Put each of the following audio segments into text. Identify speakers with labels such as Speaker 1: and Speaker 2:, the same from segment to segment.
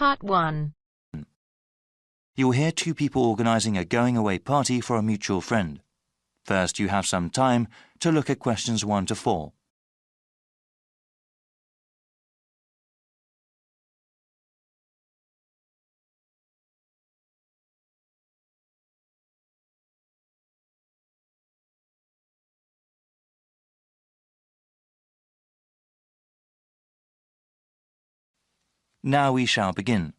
Speaker 1: Part 1.
Speaker 2: You'll hear two people organising a going-away party for a mutual friend. First, you have some time to look at questions 1 to 4. Now we shall begin.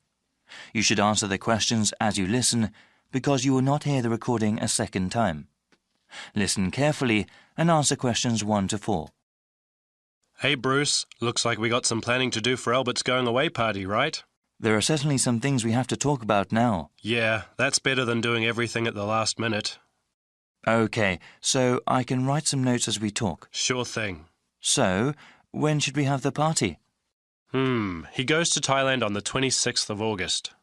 Speaker 2: You should answer the questions as you listen, because you will not hear the recording a second time. Listen carefully and answer questions 1 to 4.
Speaker 3: Hey Bruce, looks like we got some planning to do for Albert's going away party, right?
Speaker 2: There are certainly some things we have to talk about now.
Speaker 3: Yeah, that's better than doing everything at the last minute.
Speaker 2: Okay, so I can write some notes as we talk.
Speaker 3: Sure thing.
Speaker 2: So, when should we have the party?
Speaker 3: He goes to Thailand on the 26th of August.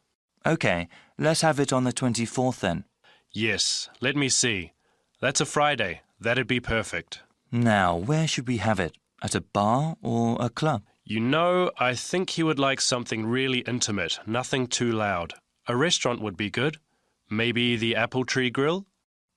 Speaker 2: Okay, let's have it on the 24th then.
Speaker 3: Yes, let me see. That's a Friday. That'd be perfect.
Speaker 2: Now, where should we have it? At a bar or a club?
Speaker 3: You know, I think he would like something really intimate, nothing too loud. A restaurant would be good. Maybe the Apple Tree Grill?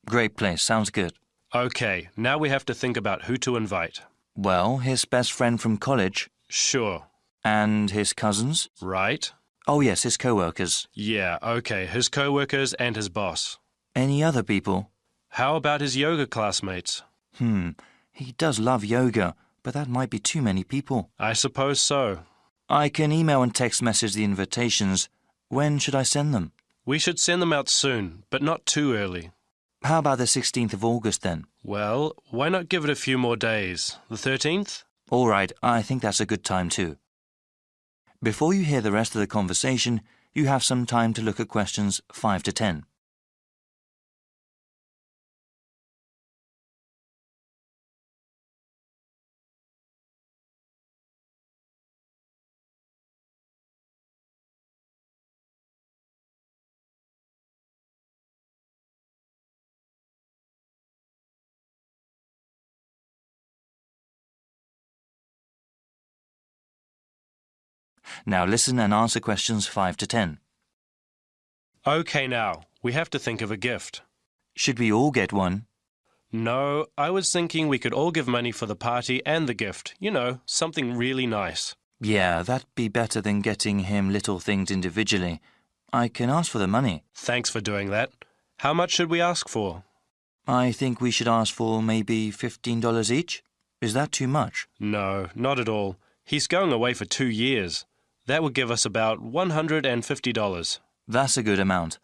Speaker 2: Great place, sounds good.
Speaker 3: Okay, now we have to think about who to invite.
Speaker 2: Well, his best friend from college.
Speaker 3: Sure.
Speaker 2: And his cousins?
Speaker 3: Right?
Speaker 2: Oh yes, his co-workers.
Speaker 3: Yeah, okay, his co-workers and his boss.
Speaker 2: Any other people?
Speaker 3: How about his yoga classmates?
Speaker 2: He does love yoga, but that might be too many people.
Speaker 3: I suppose so.
Speaker 2: I can email and text message the invitations. When should I send them?
Speaker 3: We should send them out soon, but not too early.
Speaker 2: How about the 16th of August then?
Speaker 3: Well, why not give it a few more days? The 13th?
Speaker 2: All right, I think that's a good time too. Before you hear the rest of the conversation, you have some time to look at questions 5 to 10. Now listen and answer questions 5 to 10.
Speaker 3: Okay now, we have to think of a gift.
Speaker 2: Should we all get one?
Speaker 3: No, I was thinking we could all give money for the party and the gift. You know, something really nice.
Speaker 2: Yeah, that'd be better than getting him little things individually. I can ask for the money.
Speaker 3: Thanks for doing that. How much should we ask for?
Speaker 2: I think we should ask for maybe $15 each. Is that too much?
Speaker 3: No, not at all. He's going away for 2 years. That would give us about $150.
Speaker 2: That's a good amount.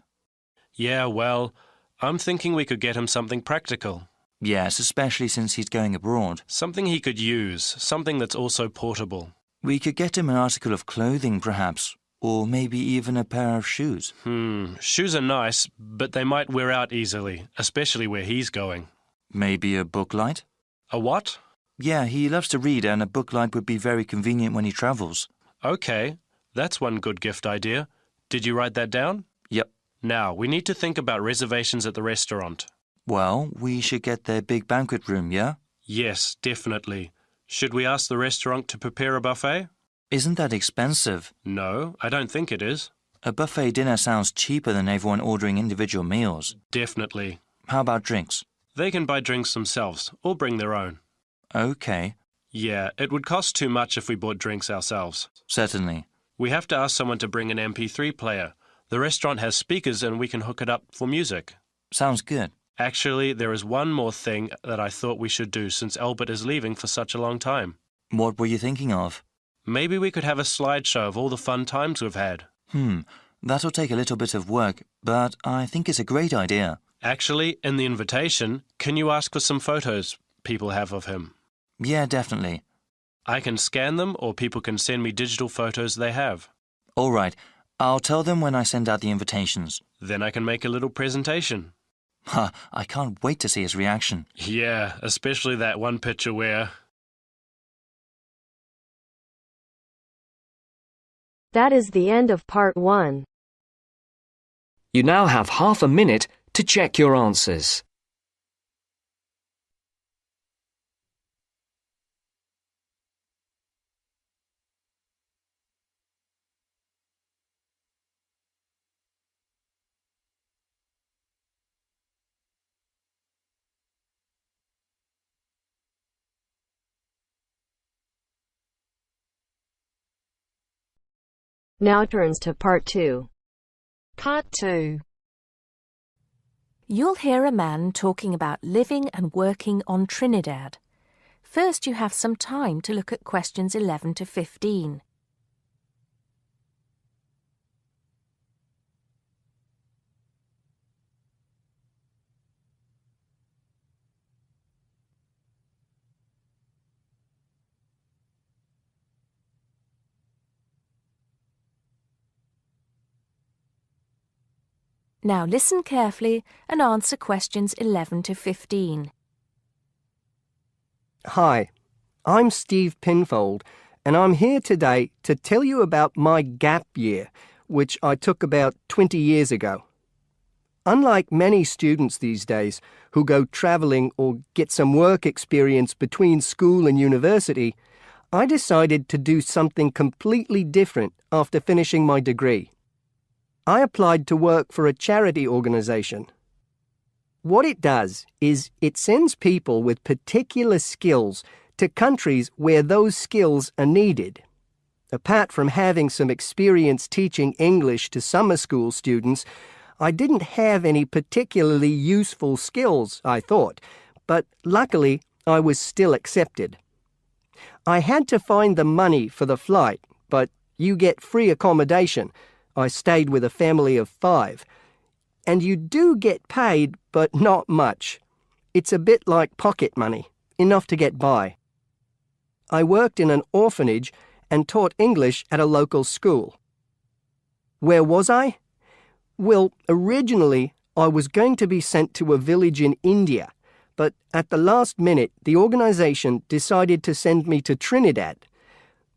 Speaker 3: Yeah, well, I'm thinking we could get him something practical.
Speaker 2: Yes, especially since he's going abroad.
Speaker 3: Something he could use, something that's also portable.
Speaker 2: We could get him an article of clothing, perhaps, or maybe even a pair of shoes.
Speaker 3: Shoes are nice, but they might wear out easily, especially where he's going.
Speaker 2: Maybe a book light?
Speaker 3: A what?
Speaker 2: Yeah, he loves to read, and a book light would be very convenient when he travels.
Speaker 3: Okay, that's one good gift idea. Did you write that down?
Speaker 2: Yep.
Speaker 3: Now, we need to think about reservations at the restaurant.
Speaker 2: Well, we should get their big banquet room, yeah?
Speaker 3: Yes, definitely. Should we ask the restaurant to prepare a buffet?
Speaker 2: Isn't that expensive?
Speaker 3: No, I don't think it is.
Speaker 2: A buffet dinner sounds cheaper than everyone ordering individual meals.
Speaker 3: Definitely.
Speaker 2: How about drinks?
Speaker 3: They can buy drinks themselves, or bring their own.
Speaker 2: Okay.
Speaker 3: Yeah, it would cost too much if we bought drinks ourselves.
Speaker 2: Certainly.
Speaker 3: We have to ask someone to bring an MP3 player. The restaurant has speakers and we can hook it up for music.
Speaker 2: Sounds good.
Speaker 3: Actually, there is one more thing that I thought we should do since Albert is leaving for such a long time.
Speaker 2: What were you thinking of?
Speaker 3: Maybe we could have a slideshow of all the fun times we've had.
Speaker 2: That'll take a little bit of work, but I think it's a great idea.
Speaker 3: Actually, in the invitation, can you ask for some photos people have of him?
Speaker 2: Yeah, definitely.
Speaker 3: I can scan them or people can send me digital photos they have.
Speaker 2: All right. I'll tell them when I send out the invitations.
Speaker 3: Then I can make a little presentation.
Speaker 2: I can't wait to see his reaction.
Speaker 3: Yeah, especially that one picture where...
Speaker 1: That is the end of part 1.
Speaker 4: You now have half a minute to check your answers.
Speaker 1: Now turns to Part 2.
Speaker 5: Part 2.
Speaker 6: You'll hear a man talking about living and working on Trinidad. First, you have some time to look at questions 11 to 15. Now listen carefully and answer questions 11 to 15.
Speaker 7: Hi, I'm Steve Pinfold, and I'm here today to tell you about my gap year, which I took about 20 years ago. Unlike many students these days who go travelling or get some work experience between school and university, I decided to do something completely different after finishing my degree. I applied to work for a charity organisation. What it does is it sends people with particular skills to countries where those skills are needed. Apart from having some experience teaching English to summer school students, I didn't have any particularly useful skills, I thought, but luckily I was still accepted. I had to find the money for the flight, but you get free accommodation. I stayed with a family of 5. And you do get paid, but not much. It's a bit like pocket money, enough to get by. I worked in an orphanage and taught English at a local school. Where was I? Well, originally I was going to be sent to a village in India, but at the last minute the organisation decided to send me to Trinidad.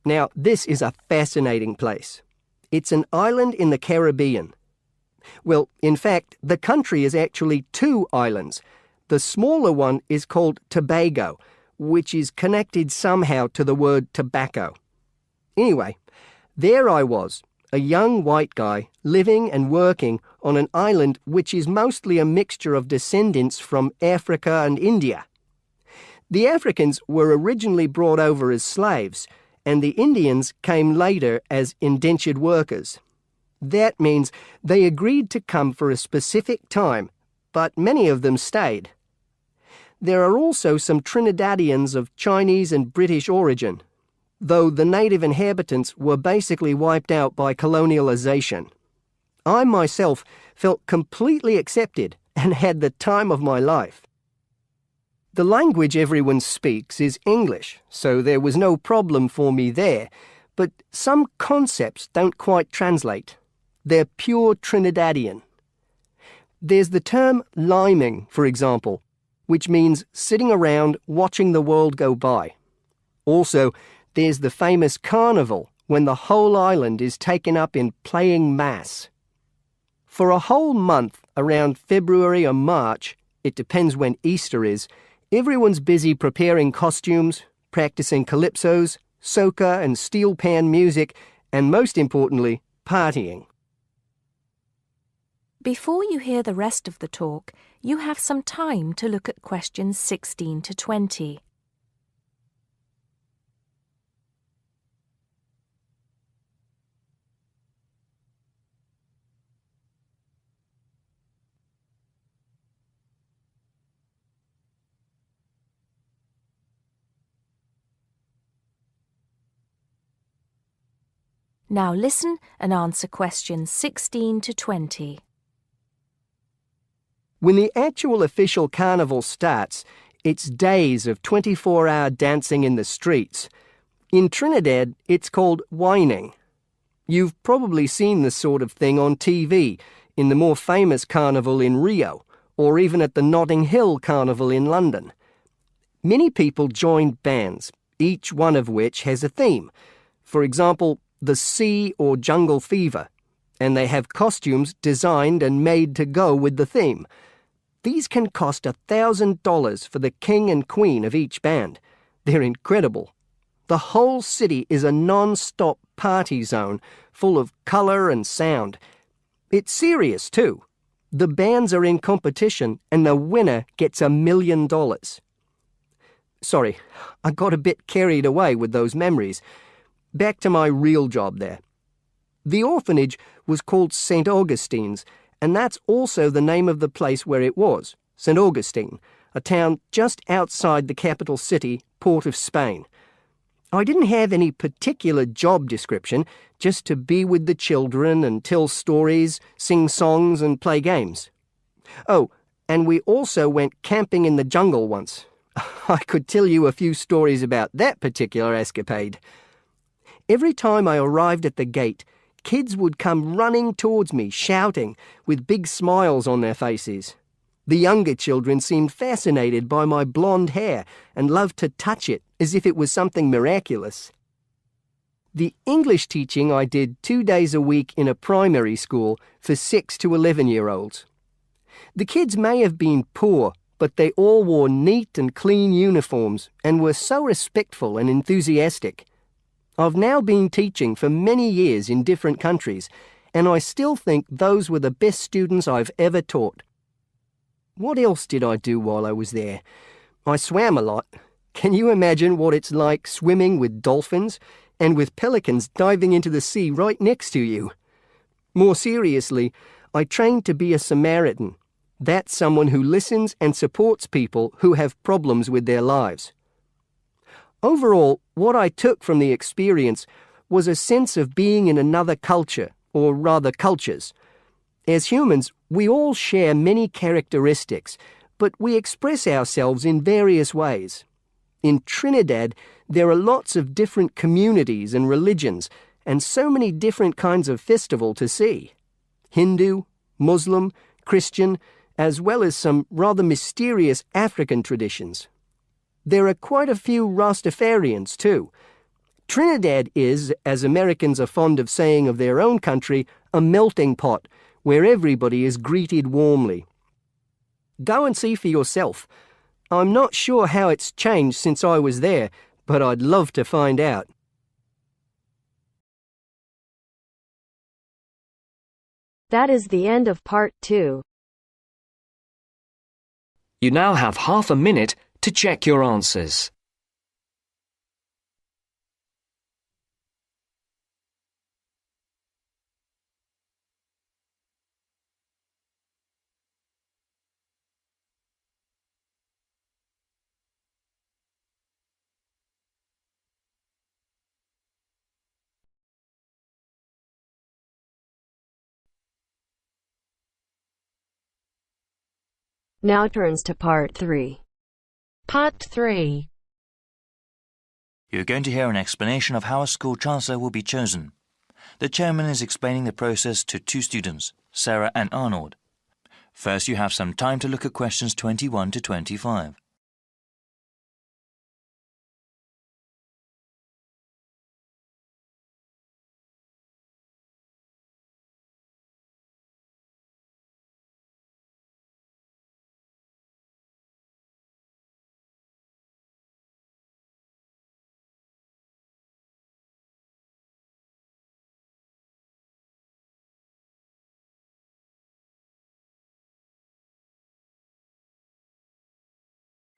Speaker 7: Now, this is a fascinating place. It's an island in the Caribbean. Well, in fact, the country is actually 2 islands. The smaller one is called Tobago, which is connected somehow to the word tobacco. Anyway, there I was, a young white guy living and working on an island which is mostly a mixture of descendants from Africa and India. The Africans were originally brought over as slaves, and the Indians came later as indentured workers. That means they agreed to come for a specific time, but many of them stayed. There are also some Trinidadians of Chinese and British origin, though the native inhabitants were basically wiped out by colonialization. I myself felt completely accepted and had the time of my life. The language everyone speaks is English, so there was no problem for me there, but some concepts don't quite translate. They're pure Trinidadian. There's the term liming, for example, which means sitting around watching the world go by. Also, there's the famous carnival, when the whole island is taken up in playing mass. For a whole month, around February or March, it depends when Easter is, everyone's busy preparing costumes, practicing calypsos, soca and steel pan music, and most importantly, partying.
Speaker 6: Before you hear the rest of the talk, you have some time to look at questions 16 to 20. Now listen and answer questions 16 to 20.
Speaker 7: When the actual official carnival starts, it's days of 24-hour dancing in the streets. In Trinidad, it's called whining. You've probably seen this sort of thing on TV, in the more famous carnival in Rio, or even at the Notting Hill Carnival in London. Many people join bands, each one of which has a theme. For example, the Sea or Jungle Fever, and they have costumes designed and made to go with the theme. These can cost $1,000 for the king and queen of each band. They're incredible. The whole city is a non-stop party zone full of colour and sound. It's serious too. The bands are in competition and the winner gets $1 million. Sorry, I got a bit carried away with those memories. Back to my real job there. The orphanage was called St. Augustine's, and that's also the name of the place where it was, St. Augustine, a town just outside the capital city, Port of Spain. I didn't have any particular job description, just to be with the children and tell stories, sing songs and play games. Oh, and we also went camping in the jungle once. I could tell you a few stories about that particular escapade. Every time I arrived at the gate, kids would come running towards me, shouting, with big smiles on their faces. The younger children seemed fascinated by my blonde hair and loved to touch it as if it was something miraculous. The English teaching I did 2 days a week in a primary school for 6 to 11-year-olds. The kids may have been poor, but they all wore neat and clean uniforms and were so respectful and enthusiastic. I've now been teaching for many years in different countries, and I still think those were the best students I've ever taught. What else did I do while I was there? I swam a lot. Can you imagine what it's like swimming with dolphins and with pelicans diving into the sea right next to you? More seriously, I trained to be a Samaritan. That's someone who listens and supports people who have problems with their lives. Overall, what I took from the experience was a sense of being in another culture, or rather cultures. As humans, we all share many characteristics, but we express ourselves in various ways. In Trinidad, there are lots of different communities and religions, and so many different kinds of festival to see. Hindu, Muslim, Christian, as well as some rather mysterious African traditions. There are quite a few Rastafarians too. Trinidad is, as Americans are fond of saying of their own country, a melting pot where everybody is greeted warmly. Go and see for yourself. I'm not sure how it's changed since I was there, but I'd love to find out.
Speaker 1: That is the end of part 2.
Speaker 4: You now have half a minute to check your answers.
Speaker 1: Now turns to part 3.
Speaker 5: Part 3.
Speaker 2: You're going to hear an explanation of how a school chancellor will be chosen. The chairman is explaining the process to 2 students, Sarah and Arnold. First, you have some time to look at questions 21 to 25.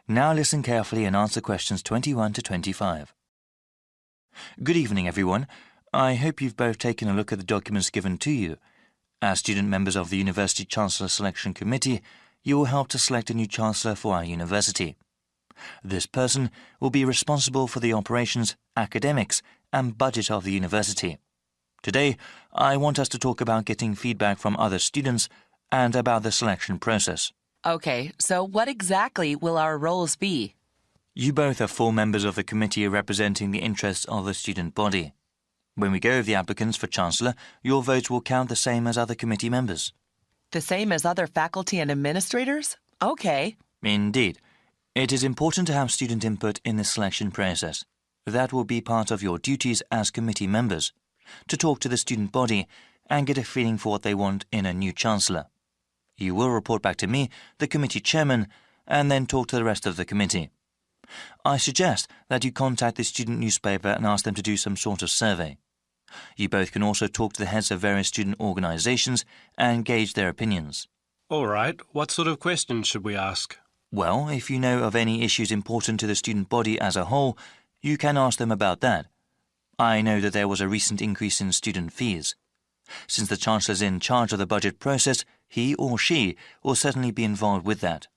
Speaker 2: Now listen carefully and answer questions 21 to 25. Good evening, everyone. I hope you've both taken a look at the documents given to you. As student members of the University Chancellor Selection Committee, you will help to select a new Chancellor for our university. This person will be responsible for the operations, academics, and budget of the university. Today, I want us to talk about getting feedback from other students and about the selection process.
Speaker 8: Okay, so what exactly will our roles be?
Speaker 2: You both are full members of the committee representing the interests of the student body. When we go over the applicants for Chancellor, your votes will count the same as other committee members.
Speaker 8: The same as other faculty and administrators? Okay.
Speaker 2: Indeed. It is important to have student input in the selection process. That will be part of your duties as committee members, to talk to the student body and get a feeling for what they want in a new Chancellor. You will report back to me, the committee chairman, and then talk to the rest of the committee. I suggest that you contact the student newspaper and ask them to do some sort of survey. You both can also talk to the heads of various student organisations and gauge their opinions.
Speaker 3: All right, what sort of questions should we ask?
Speaker 2: Well, if you know of any issues important to the student body as a whole, you can ask them about that. I know that there was a recent increase in student fees. Since the Chancellor is in charge of the budget process, he or she will certainly be involved with that.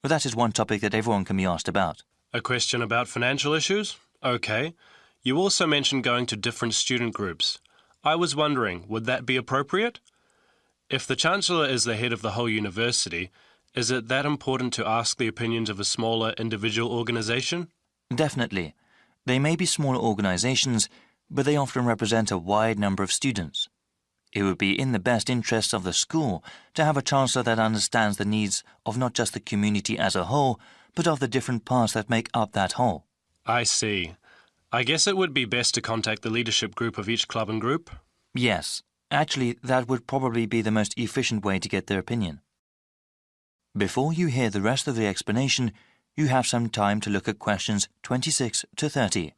Speaker 2: But that is one topic that everyone can be asked about.
Speaker 3: A question about financial issues? Okay. You also mentioned going to different student groups. I was wondering, would that be appropriate? If the Chancellor is the head of the whole university, is it that important to ask the opinions of a smaller individual organisation?
Speaker 2: Definitely. They may be smaller organisations, but they often represent a wide number of students. It would be in the best interests of the school to have a Chancellor that understands the needs of not just the community as a whole, but of the different parts that make up that whole.
Speaker 3: I see. I guess it would be best to contact the leadership group of each club and group?
Speaker 2: Yes, actually that would probably be the most efficient way to get their opinion. Before you hear the rest of the explanation, you have some time to look at questions 26 to 30.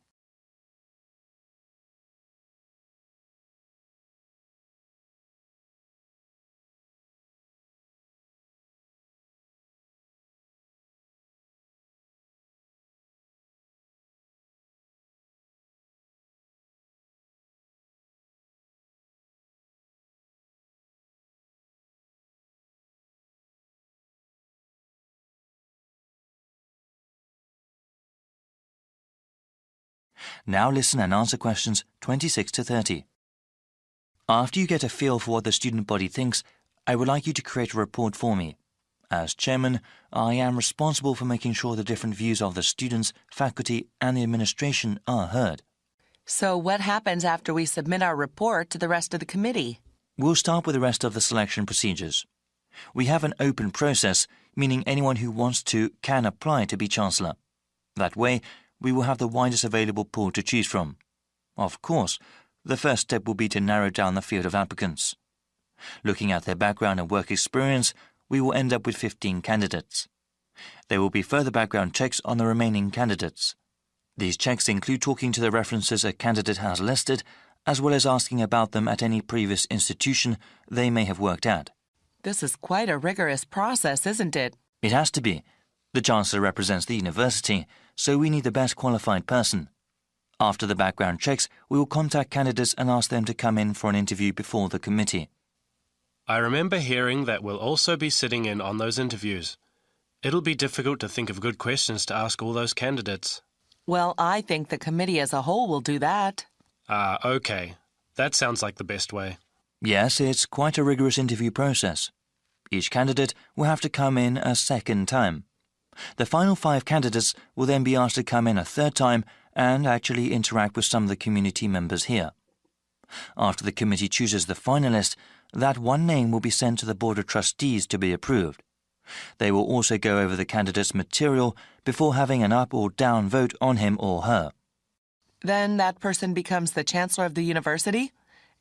Speaker 2: Now listen and answer questions 26 to 30. After you get a feel for what the student body thinks, I would like you to create a report for me. As chairman, I am responsible for making sure the different views of the students, faculty and the administration are heard.
Speaker 8: So what happens after we submit our report to the rest of the committee?
Speaker 2: We'll start with the rest of the selection procedures. We have an open process, meaning anyone who wants to can apply to be Chancellor. That way, we will have the widest available pool to choose from. Of course, the first step will be to narrow down the field of applicants. Looking at their background and work experience, we will end up with 15 candidates. There will be further background checks on the remaining candidates. These checks include talking to the references a candidate has listed, as well as asking about them at any previous institution they may have worked at.
Speaker 8: This is quite a rigorous process, isn't it?
Speaker 2: It has to be. The Chancellor represents the university, so we need the best qualified person. After the background checks, we will contact candidates and ask them to come in for an interview before the committee.
Speaker 3: I remember hearing that we'll also be sitting in on those interviews. It'll be difficult to think of good questions to ask all those candidates.
Speaker 8: Well, I think the committee as a whole will do that.
Speaker 3: Okay. That sounds like the best way.
Speaker 2: Yes, it's quite a rigorous interview process. Each candidate will have to come in a second time. The final 5 candidates will then be asked to come in a third time and actually interact with some of the community members here. After the committee chooses the finalist, that one name will be sent to the Board of Trustees to be approved. They will also go over the candidate's material before having an up or down vote on him or her.
Speaker 8: Then that person becomes the Chancellor of the university?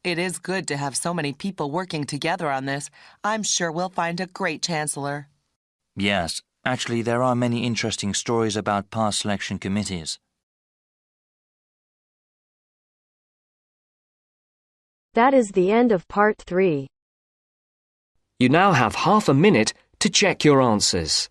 Speaker 8: It is good to have so many people working together on this. I'm sure we'll find a great Chancellor.
Speaker 2: Yes, actually there are many interesting stories about past selection committees.
Speaker 1: That is the end of part 3.
Speaker 4: You now have half a minute to check your answers.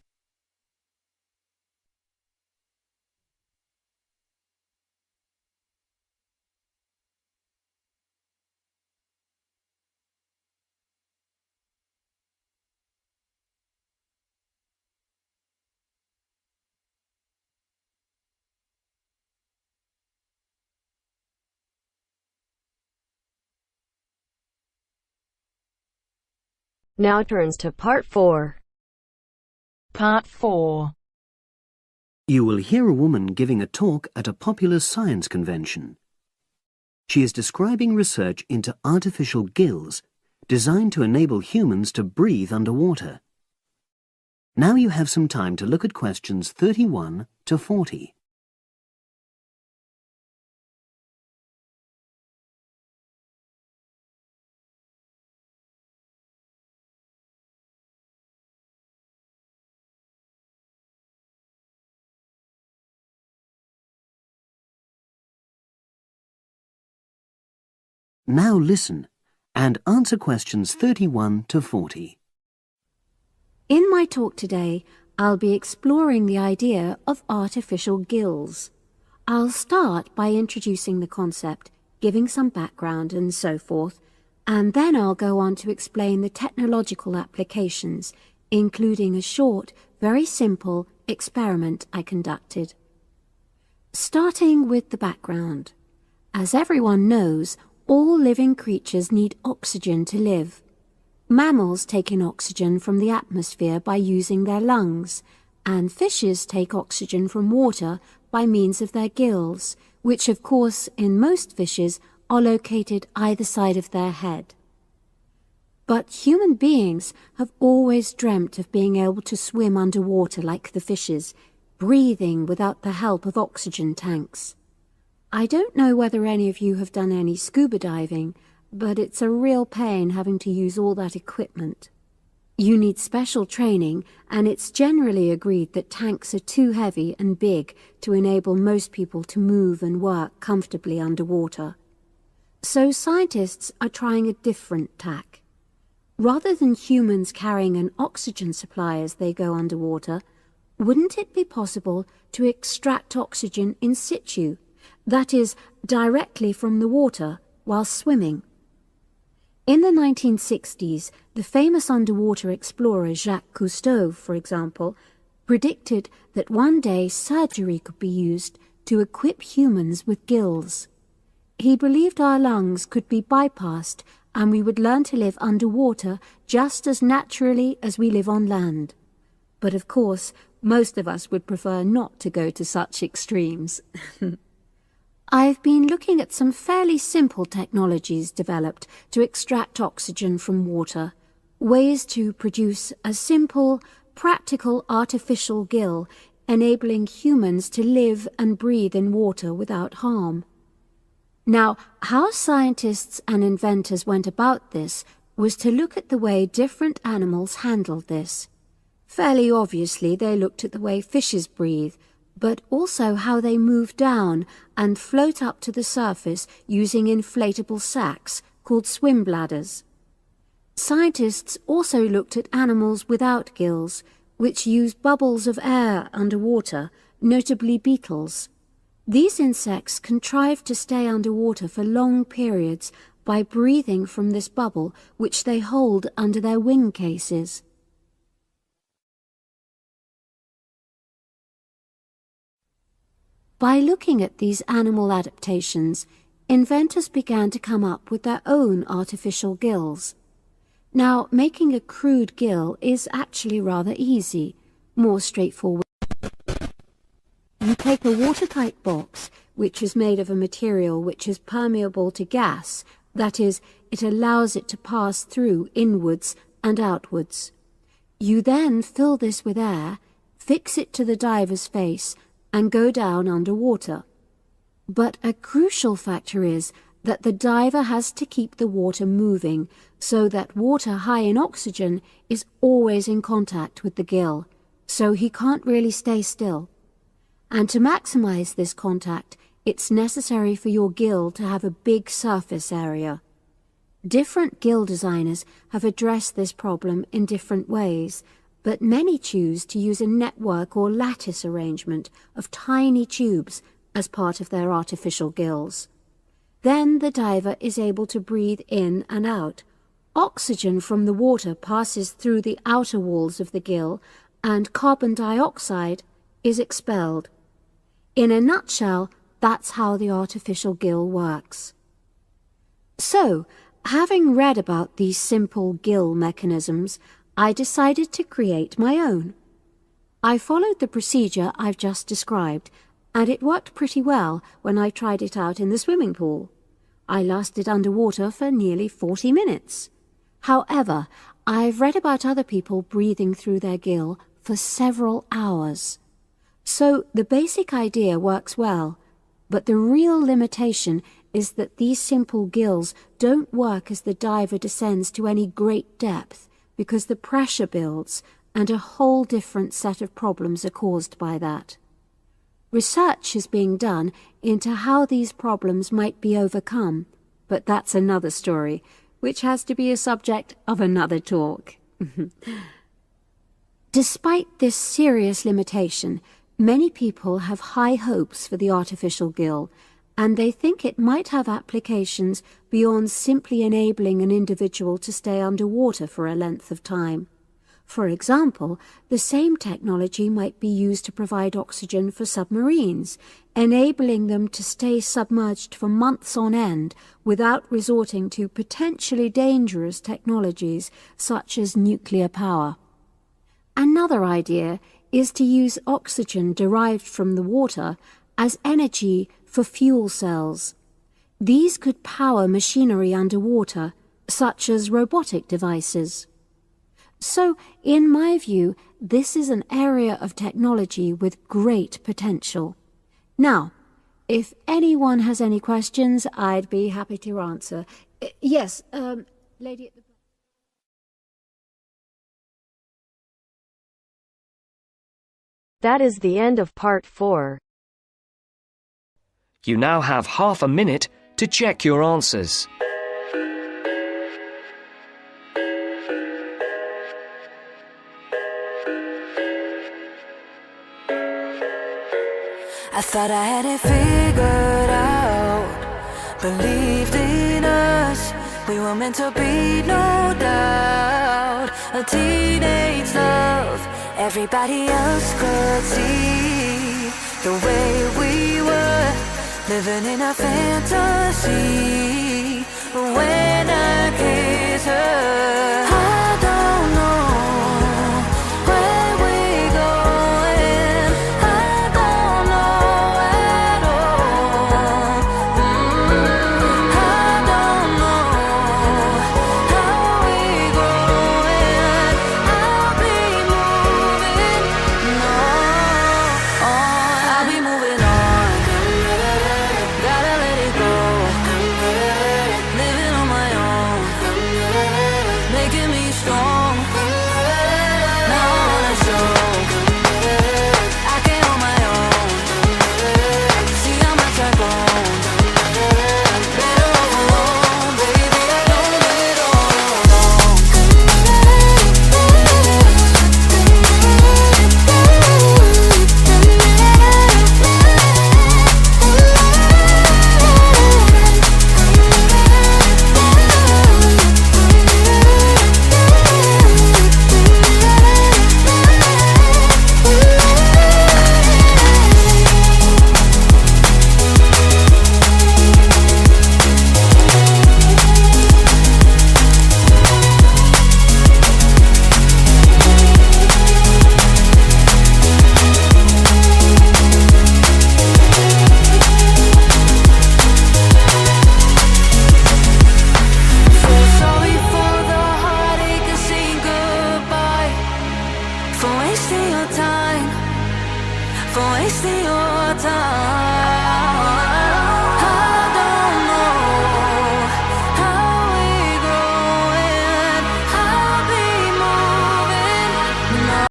Speaker 1: Now turns to part 4.
Speaker 5: Part 4.
Speaker 9: You will hear a woman giving a talk at a popular science convention. She is describing research into artificial gills designed to enable humans to breathe underwater. Now you have some time to look at questions 31 to 40. Now listen and answer questions 31 to 40.
Speaker 10: In my talk today, I'll be exploring the idea of artificial gills. I'll start by introducing the concept, giving some background and so forth, and then I'll go on to explain the technological applications, including a short, very simple experiment I conducted. Starting with the background. As everyone knows, all living creatures need oxygen to live. Mammals take in oxygen from the atmosphere by using their lungs, and fishes take oxygen from water by means of their gills, which of course in most fishes are located either side of their head. But human beings have always dreamt of being able to swim underwater like the fishes, breathing without the help of oxygen tanks. I don't know whether any of you have done any scuba diving, but it's a real pain having to use all that equipment. You need special training, and it's generally agreed that tanks are too heavy and big to enable most people to move and work comfortably underwater. So scientists are trying a different tack. Rather than humans carrying an oxygen supply as they go underwater, wouldn't it be possible to extract oxygen in situ, that is, directly from the water while swimming? In the 1960s, the famous underwater explorer Jacques Cousteau, for example, predicted that one day surgery could be used to equip humans with gills. He believed our lungs could be bypassed and we would learn to live underwater just as naturally as we live on land. But of course, most of us would prefer not to go to such extremes. I've been looking at some fairly simple technologies developed to extract oxygen from water, ways to produce a simple, practical artificial gill, enabling humans to live and breathe in water without harm. Now, how scientists and inventors went about this was to look at the way different animals handled this. Fairly obviously, they looked at the way fishes breathe, but also how they move down and float up to the surface using inflatable sacs called swim bladders. Scientists also looked at animals without gills, which use bubbles of air underwater, notably beetles. These insects contrive to stay underwater for long periods by breathing from this bubble, which they hold under their wing cases. By looking at these animal adaptations, inventors began to come up with their own artificial gills. Now, making a crude gill is actually rather easy, more straightforward. You take a watertight box, which is made of a material which is permeable to gas, that is, it allows it to pass through inwards and outwards. You then fill this with air, fix it to the diver's face, and go down underwater. But a crucial factor is that the diver has to keep the water moving so that water high in oxygen is always in contact with the gill, so he can't really stay still. And to maximize this contact, it's necessary for your gill to have a big surface area. Different gill designers have addressed this problem in different ways, but many choose to use a network or lattice arrangement of tiny tubes as part of their artificial gills. Then the diver is able to breathe in and out. Oxygen from the water passes through the outer walls of the gill, and carbon dioxide is expelled. In a nutshell, that's how the artificial gill works. So, having read about these simple gill mechanisms, I decided to create my own. I followed the procedure I've just described, and it worked pretty well when I tried it out in the swimming pool. I lasted underwater for nearly 40 minutes. However, I've read about other people breathing through their gill for several hours. So the basic idea works well, but the real limitation is that these simple gills don't work as the diver descends to any great depth, because the pressure builds and a whole different set of problems are caused by that. Research is being done into how these problems might be overcome, but that's another story, which has to be a subject of another talk. Despite this serious limitation, many people have high hopes for the artificial gill, and they think it might have applications beyond simply enabling an individual to stay underwater for a length of time. For example, the same technology might be used to provide oxygen for submarines, enabling them to stay submerged for months on end without resorting to potentially dangerous technologies such as nuclear power. Another idea is to use oxygen derived from the water as energy for fuel cells. These could power machinery underwater, such as robotic devices. So, in my view, this is an area of technology with great potential. Now, if anyone has any questions, I'd be happy to answer. Yes, lady at the...
Speaker 1: That is the end of part 4.
Speaker 4: You now have half a minute to check your answers.
Speaker 11: I thought I had it figured out, believed in us, we were meant to be, no doubt. A teenage love, everybody else could see the way we were, living in a fantasy. When I kiss her,